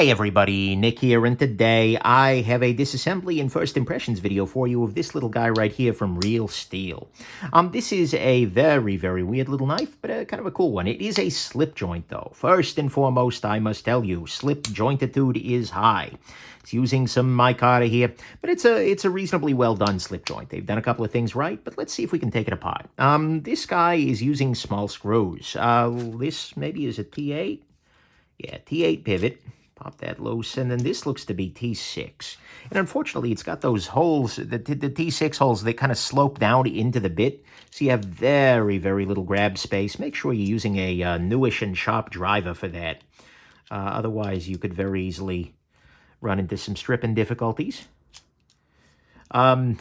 Hey everybody, Nick here, and today I have a disassembly and first impressions video for you of this little guy right here from Real Steel. This is a very, very weird little knife, but kind of a cool one. It is a slip joint though. First and foremost, I must tell you, slip jointitude is high. It's using some micarta here, but it's a reasonably well done slip joint. They've done a couple of things right, but let's see if we can take it apart. This guy is using small screws. This maybe is a T8. Yeah, T8 pivot. Pop that loose, and then this looks to be T6. And unfortunately, it's got those holes, the T6 holes, they kind of slope down into the bit, so you have very, very little grab space. Make sure you're using a newish and sharp driver for that. Otherwise, you could very easily run into some stripping difficulties. I'm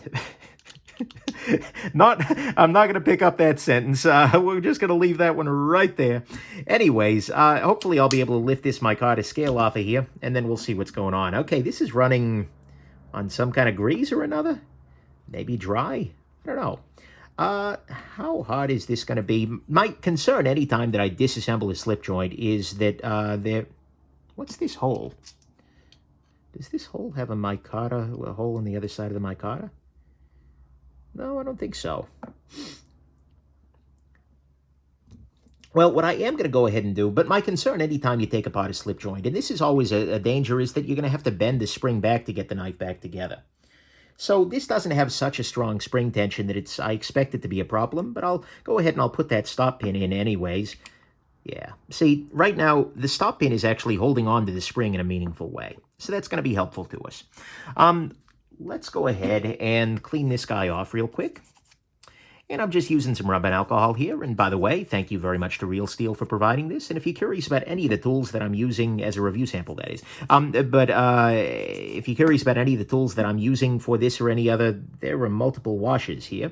not going to pick up that sentence. We're just going to leave that one right there. Anyways, hopefully I'll be able to lift this micarta scale off of here, and then we'll see what's going on. Okay, this is running on some kind of grease or another. Maybe dry? I don't know. How hard is this going to be? My concern anytime that I disassemble a slip joint is that what's this hole? Does this hole have a hole on the other side of the micarta? No, I don't think so. Well, what I am going to go ahead and do, but my concern anytime you take apart a slip joint, and this is always a danger, is that you're going to have to bend the spring back to get the knife back together. So this doesn't have such a strong spring tension that I expect it to be a problem, but I'll go ahead and I'll put that stop pin in anyways. Yeah, see, right now, the stop pin is actually holding on to the spring in a meaningful way. So that's going to be helpful to us. Let's go ahead and clean this guy off real quick. And I'm just using some rubbing alcohol here. And by the way, thank you very much to Real Steel for providing this. And if you're curious about any of the tools that I'm using as a review sample, that is. If you're curious about any of the tools that I'm using for this or any other, there are multiple washes here.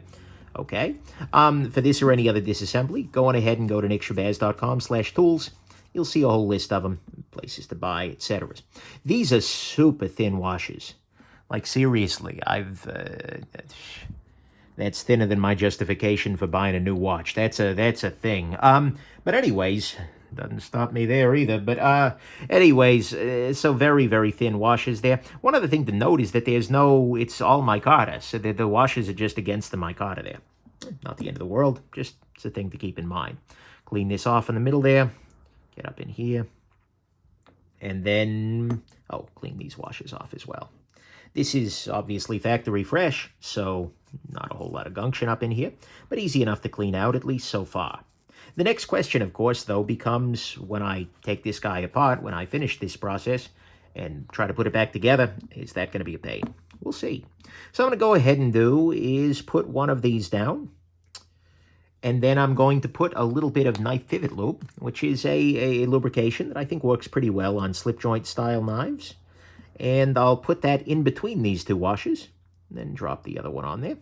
Okay. For this or any other disassembly, go on ahead and go to nickshabazz.com/tools. You'll see a whole list of them, places to buy, etc. These are super thin washes. Like, seriously, that's thinner than my justification for buying a new watch. That's a thing. But anyways, doesn't stop me there either. But anyways, so very, very thin washes there. One other thing to note is that it's all micarta, so the washes are just against the micarta there. Not the end of the world, just it's a thing to keep in mind. Clean this off in the middle there. Get up in here. And then, clean these washes off as well. This is obviously factory fresh, so not a whole lot of gumption up in here, but easy enough to clean out, at least so far. The next question, of course, though, becomes when I take this guy apart, when I finish this process and try to put it back together, is that going to be a pain? We'll see. So I'm going to go ahead and do is put one of these down, and then I'm going to put a little bit of knife pivot lube, which is a lubrication that I think works pretty well on slip joint style knives. And I'll put that in between these two washes, and then drop the other one on there.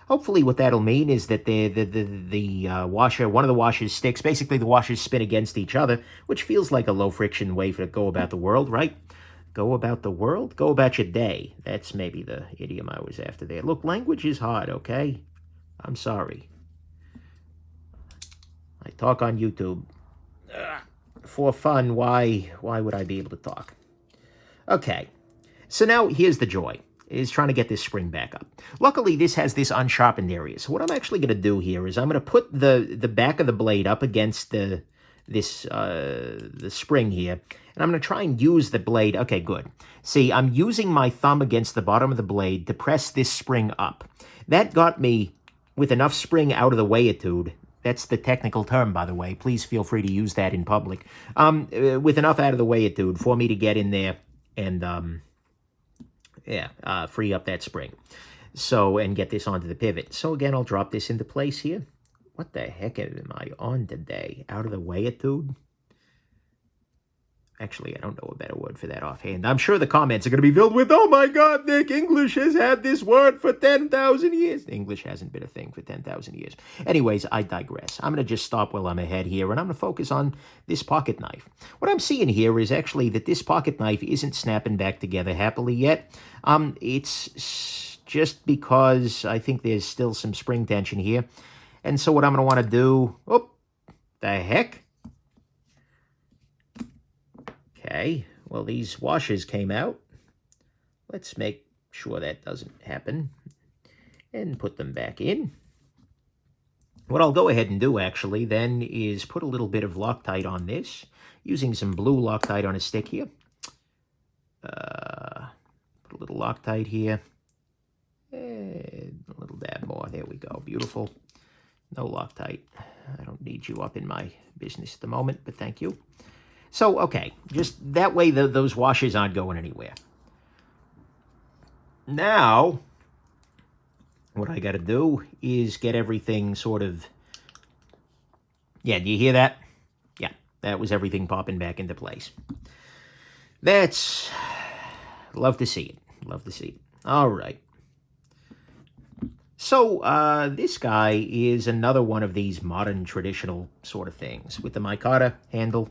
Hopefully what that'll mean is that one of the washers sticks. Basically, the washers spin against each other, which feels like a low-friction way to go about the world, right? Go about the world? Go about your day. That's maybe the idiom I was after there. Look, language is hard, okay? I'm sorry. I talk on YouTube. For fun, why would I be able to talk? Okay, so now here's the joy, is trying to get this spring back up. Luckily, this has this unsharpened area, so what I'm actually going to do here is I'm going to put the back of the blade up against the spring here, and I'm going to try and use the blade. Okay, good. See, I'm using my thumb against the bottom of the blade to press this spring up. That got me with enough spring out of the weighitude. That's the technical term, by the way. Please feel free to use that in public. With enough out of the weighitude for me to get in there and free up that spring. So, and get this onto the pivot. So again, I'll drop this into place here. What the heck am I on today? Out of the weighitude? Actually, I don't know a better word for that offhand. I'm sure the comments are going to be filled with, oh my God, Nick, English has had this word for 10,000 years. English hasn't been a thing for 10,000 years. Anyways, I digress. I'm going to just stop while I'm ahead here, and I'm going to focus on this pocket knife. What I'm seeing here is actually that this pocket knife isn't snapping back together happily yet. It's just because I think there's still some spring tension here. And so what I'm going to want to do, the heck? Okay, well, these washers came out. Let's make sure that doesn't happen and put them back in. What I'll go ahead and do, actually, then, is put a little bit of Loctite on this, using some blue Loctite on a stick here. Put a little Loctite here. And a little dab more. There we go. Beautiful. No Loctite. I don't need you up in my business at the moment, but thank you. So, okay, just that way those washers aren't going anywhere. Now, what I got to do is get everything sort of... Yeah, do you hear that? Yeah, that was everything popping back into place. That's... Love to see it. Love to see it. All right. So, this guy is another one of these modern, traditional sort of things with the micarta handle.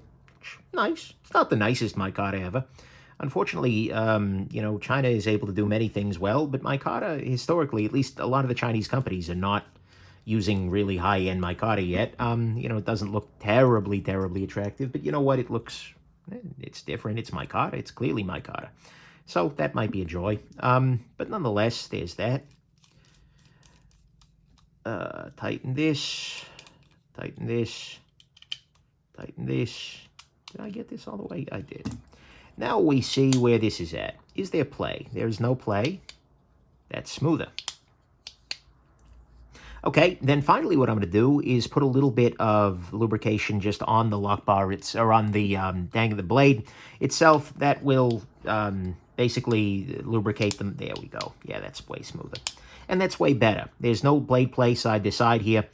Nice. It's not the nicest micarta ever. Unfortunately, you know, China is able to do many things well, but micarta, historically, at least a lot of the Chinese companies are not using really high-end micarta yet. You know, it doesn't look terribly, terribly attractive, but you know what? It looks, it's different. It's micarta. It's clearly micarta. So that might be a joy. But nonetheless, there's that. Tighten this, tighten this, tighten this. Did I get this all the way? I did. Now we see where this is at. Is there play? There's no play. That's smoother. Okay, then finally what I'm going to do is put a little bit of lubrication just on the lock bar, or on the dang of the blade itself. That will basically lubricate them. There we go. Yeah, that's way smoother. And that's way better. There's no blade play side to side here.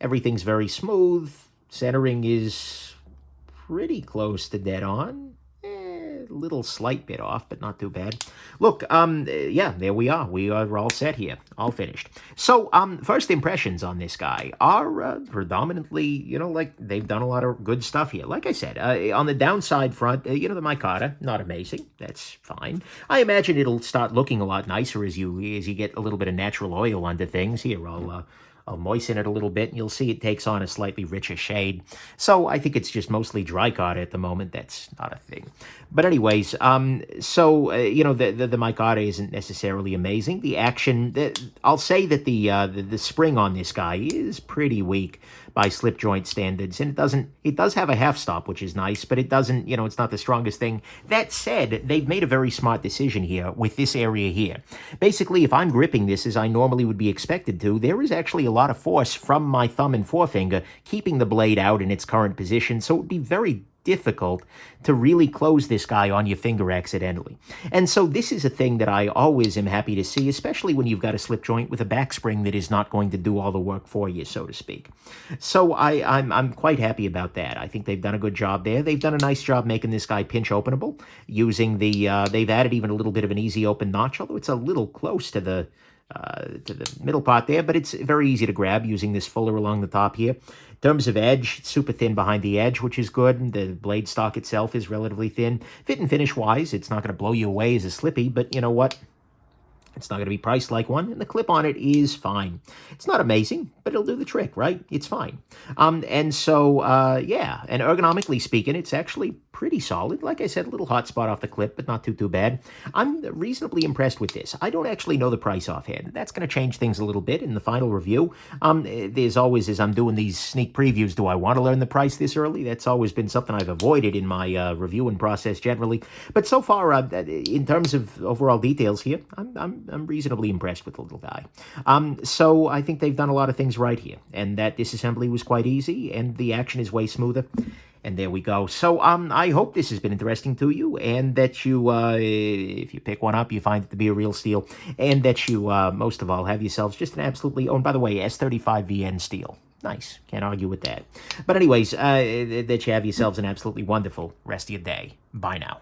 Everything's very smooth. Centering is pretty close to dead on. A little slight bit off, but not too bad. Look, yeah, there we are. We are all set here. All finished. So, first impressions on this guy are predominantly, you know, like they've done a lot of good stuff here. Like I said, on the downside front, you know, the micarta, not amazing. That's fine. I imagine it'll start looking a lot nicer as you get a little bit of natural oil onto things. Here, I'll moisten it a little bit, and you'll see it takes on a slightly richer shade. So I think it's just mostly dry carta at the moment. That's not a thing. But anyways, you know, the micarta isn't necessarily amazing. The action, I'll say that the spring on this guy is pretty weak by slip joint standards, and it does have a half stop, which is nice, but it doesn't, you know, it's not the strongest thing. That said, they've made a very smart decision here with this area here. Basically, if I'm gripping this as I normally would be expected to, there is actually a lot of force from my thumb and forefinger keeping the blade out in its current position, so it would be very difficult to really close this guy on your finger accidentally. And so this is a thing that I always am happy to see, especially when you've got a slip joint with a back spring that is not going to do all the work for you, so to speak. So I'm quite happy about that. I think they've done a good job there. They've done a nice job making this guy pinch openable, using they've added even a little bit of an easy open notch, although it's a little close to the middle part there, but it's very easy to grab using this fuller along the top here. In terms of edge, it's super thin behind the edge, which is good. The blade stock itself is relatively thin. Fit and finish-wise, it's not going to blow you away as a slippy, but you know what? It's not going to be priced like one, and the clip on it is fine. It's not amazing, but it'll do the trick, right? It's fine. And so, yeah, and ergonomically speaking, it's actually pretty solid. Like I said, a little hot spot off the clip, but not too bad. I'm reasonably impressed with this. I don't actually know the price offhand. That's going to change things a little bit in the final review. There's always, as I'm doing these sneak previews, do I want to learn the price this early? That's always been something I've avoided in my reviewing process generally. But so far, in terms of overall details here, I'm reasonably impressed with the little guy. So I think they've done a lot of things right here, and that disassembly was quite easy, and the action is way smoother. And there we go. So I hope this has been interesting to you, and that you, if you pick one up, you find it to be a real steal, and that you, most of all, have yourselves just an absolutely, oh, and by the way, S35VN steel. Nice. Can't argue with that. But anyways, that you have yourselves an absolutely wonderful rest of your day. Bye now.